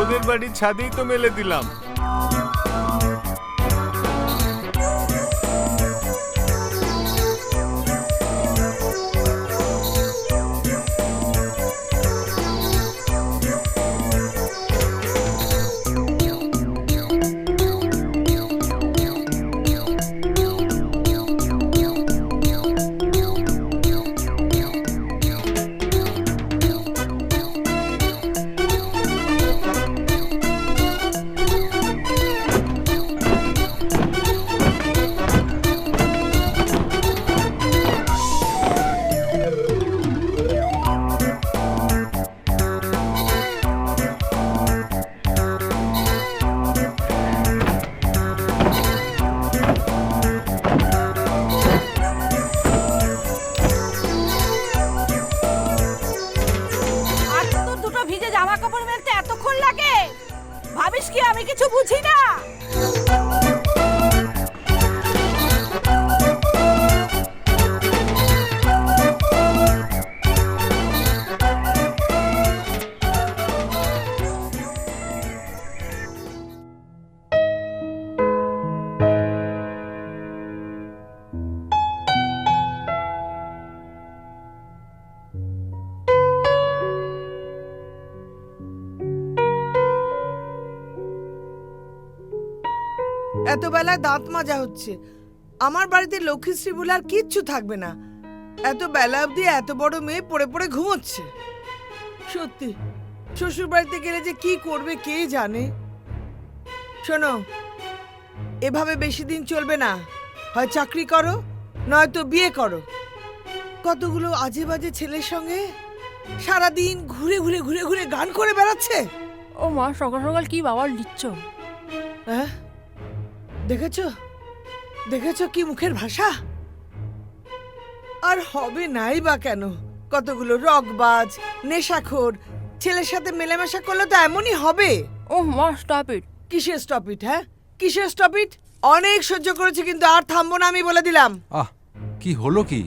ওদের বাড়ির ছাদেই তো মেলে দিলাম। ভাবিস কি আমি কিছু বুঝি না? এত বেলায় দাঁত মাজা হচ্ছে। আমার বাড়িতে লক্ষ্মীশ্রী বলে আর কিচ্ছু থাকবে না। এত বেলা অবধি এত বড় মেয়ে পড়ে পড়ে ঘুমোচ্ছে। সত্যি শ্বশুর বাড়িতে গেলে যে কি করবে কে জানে। শোনো, এভাবে বেশি দিন চলবে না। হয় চাকরি করো নয়তো বিয়ে করো। কতগুলো আজে বাজে ছেলের সঙ্গে সারাদিন ঘুরে ঘুরে ঘুরে ঘুরে গান করে বেড়াচ্ছে। ও মা, সকাল সকাল কি বাবার লিখছ? হ্যাঁ, দেখেছো দেখেছো কি মুখের ভাষা। আর হবে নাই বা কেন? কতগুলো রকবাজ নেশাখোর ছেলের সাথে মেলামেশা করলে তো এমনই হবে। ও মা, স্টপ ইট। কিসের স্টপ ইট? হ্যাঁ, কিসের স্টপ ইট? অনেক সহ্য করেছি কিন্তু আর থামবো না, আমি বলে দিলাম। আহ, কি হলো কি?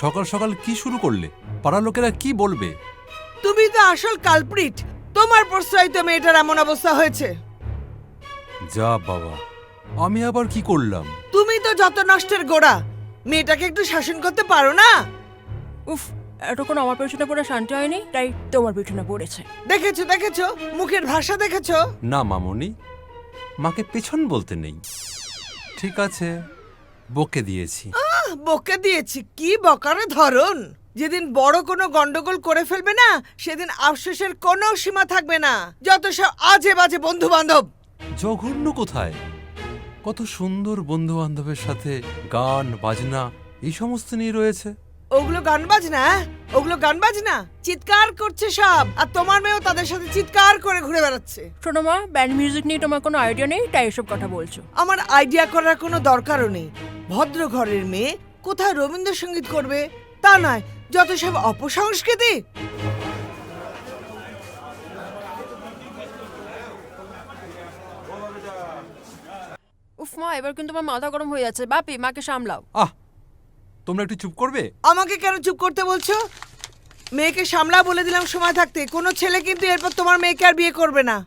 সকাল সকাল কি শুরু করলে? পাড়ার লোকেরা কি বলবে? তুমি তো আসল কালপ্রিট। তোমার প্রশ্রয় তো মেয়েটার এমন অবস্থা হয়েছে। যা বাবা, আমি আবার কি করলাম? তুমি তো যত নষ্টের গোড়া। মেয়েটাকে একটু শাসন করতে পারো না? উফ, এতক্ষণ আমার পেছনে পড়ে শান্তি হয়নি, তাই তোমার পেছনে পড়েছে। দেখেছো দেখেছো মুখের ভাষা দেখেছো? না মামনি, মাকে পেছন বলতে নেই। ঠিক আছে, বকে দিয়েছি। বকে দিয়েছি? কি বকারে ধরন! যেদিন বড় কোনো গন্ডগোল করে ফেলবে না, সেদিন আফসোসের কোনো সীমা থাকবে না। যত সব আজে বাজে বন্ধু বান্ধব। জঘন্য কোথায়? কত সুন্দর বন্ধু বান্ধবের সাথে গান বাজনা এই সমস্ত নিয়ে রয়েছে। ওগুলো গান বাজনা? ওগুলো গান বাজনা? চিৎকার করছে সব, আর তোমার মেয়েও তাদের সাথে চিৎকার করে ঘুরে বেড়াচ্ছে। শোনো মা, ব্যান্ড মিউজিক নিয়ে তোমার কোনো আইডিয়া নেই, তাই এসব কথা বলছো। আমার আইডিয়া করার কোনো দরকারও নেই। ভদ্র ঘরের মেয়ে কোথায় রবীন্দ্রসঙ্গীত করবে তা নয়, যত সব অপসংস্কৃতি। উফ মা, এবার কিন্তু আমার মাথা গরম হয়ে যাচ্ছে। বাপি, মাকে সামলাও। আহ, তোমরা একটু চুপ করবে? আমাকে কেন চুপ করতে বলছো? মেয়েকে সামলা বলে দিলাম সময় থাকতে। কোনো ছেলে কিন্তু এরপর তোমার মেয়েকে আর বিয়ে করবে না।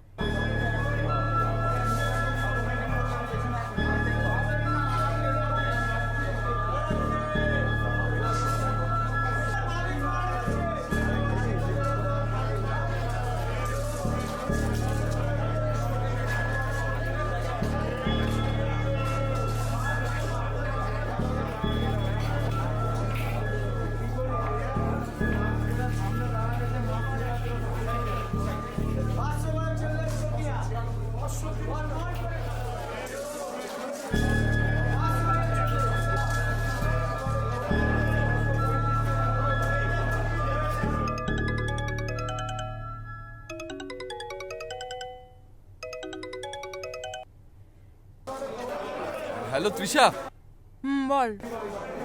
হ্যালো তৃষা। বল।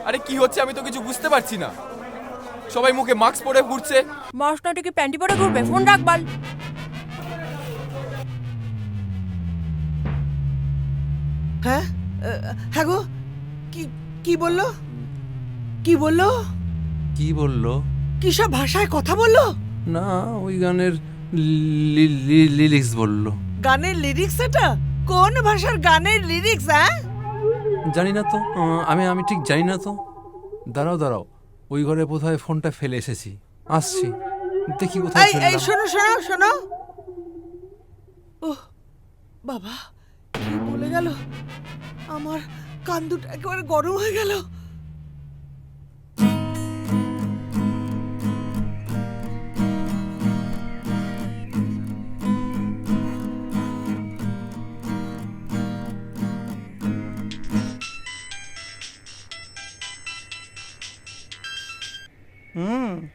আরে কি হচ্ছে আমি তো কিছু বুঝতে পারছি না। সবাই মুখে মাস্ক পরে ঘুরছে। মাস্ক না কি প্যান্টি পরে ঘুরবে? ফোন রাখ বাল। হ্যাঁ, হ্যাঁ গো, কি কি বললো? কি বললো? কি বললো? কি সব ভাষায় কথা বললো? না, ওই গানের লিরিক্স বললো। গানের লিরিক্স এটা? কোন ভাষার গানের লিরিক্স? হ্যাঁ, জানি না তো, আমি ঠিক জানি না তো। দাঁড়াও, ওই ঘরে বোধহয় ফোনটা ফেলে এসেছি, আসছি, দেখি কোথায় এই এই ফেললাম। শোনো। ওহ বাবা, কি বলে গেল! আমার কান দুটো একেবারে গরম হয়ে গেল।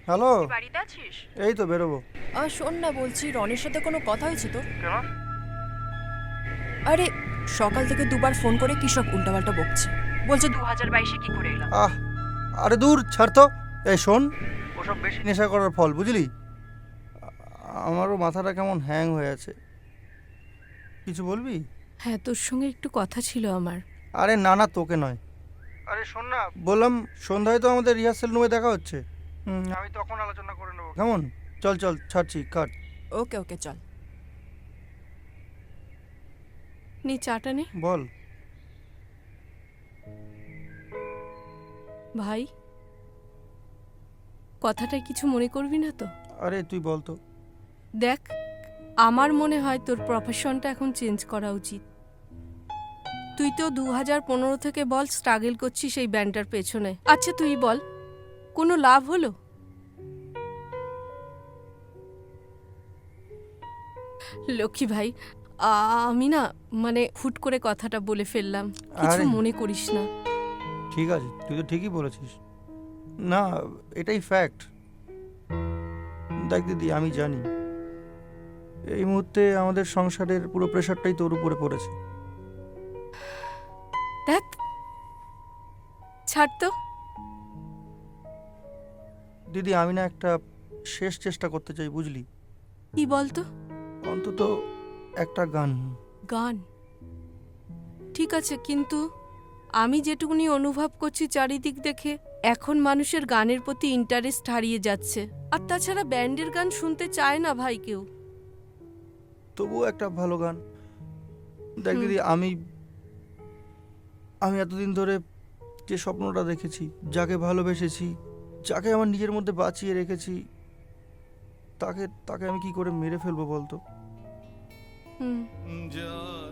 হ্যালো, বাড়িতে আছিস? এই তো বেরোবো। শোন না, বলছি রনির সাথে কোনো কথা হয়েছে তো? আরে সকাল থেকে দুবার ফোন করে কি সব উল্টাপাল্টা বকছে, বলছে 2022-এ কি করে এলাম। আহ, আরে দূর ছাড় তো। এই শোন, ওসব বেশি নেশা করার ফল, বুঝলি? আমারও মাথাটা কেমন হ্যাং হয়ে আছে। কিছু বলবি? হ্যাঁ, তোর সঙ্গে একটু কথা ছিল আমার। আরে না, তোকে নয়। আরে শোন না, বললাম সন্ধ্যায় তো আমাদের রিহার্সেল রুমে দেখা হচ্ছে। আমি তখন আলোচনা করে নেবো, কেমন? চল ছাড়ছি, কাট। ওকে চল। নে চাটা নে। বল। ভাই, কথাটায় কিছু মনে করবি না তো? আরে তুই বল তো। দেখ, আমার মনে হয় তোর প্রফেশনটা এখন চেঞ্জ করা উচিত। তুই তো 2015 থেকে বল স্ট্রাগল করছিস সেই ব্যান্ডটার পেছনে। আচ্ছা তুই বল, কোনো লাভ হলো? লক্ষ্মী ভাই, আমি না মানে হুট করে কথাটা বলে ফেললাম, কিছু আরে। মনে করিস না। ঠিক আছে, তুই তো ঠিকই বলেছিস। না, এটাই ফ্যাক্ট। দেখ দিদি, আমি জানি এই মুহূর্তে আমাদের সংসারের পুরো প্রেশারটাই তোর উপরে পড়েছে। দেখ, ছাড় তো। দিদি, আমি না একটা শেষ চেষ্টা করতে চাই, বুঝলি? কি বলতো? অন্তত একটা গান। গান ঠিক আছে, কিন্তু আমি যেটুকুনি অনুভব করছি চারিদিক দেখে, এখন মানুষের গানের প্রতি ইন্টারেস্ট হারিয়ে যাচ্ছে। আর তাছাড়া ব্যান্ডের গান শুনতে চায় না ভাই কেউ। তবুও একটা ভালো গান। দেখ দিদি, আমি এতদিন ধরে যে স্বপ্নটা দেখেছি, যাকে ভালোবেসেছি, যাকে আমার নিজের মধ্যে বাঁচিয়ে রেখেছি, তাকে আমি কি করে মেরে ফেলবো বলতো? হুম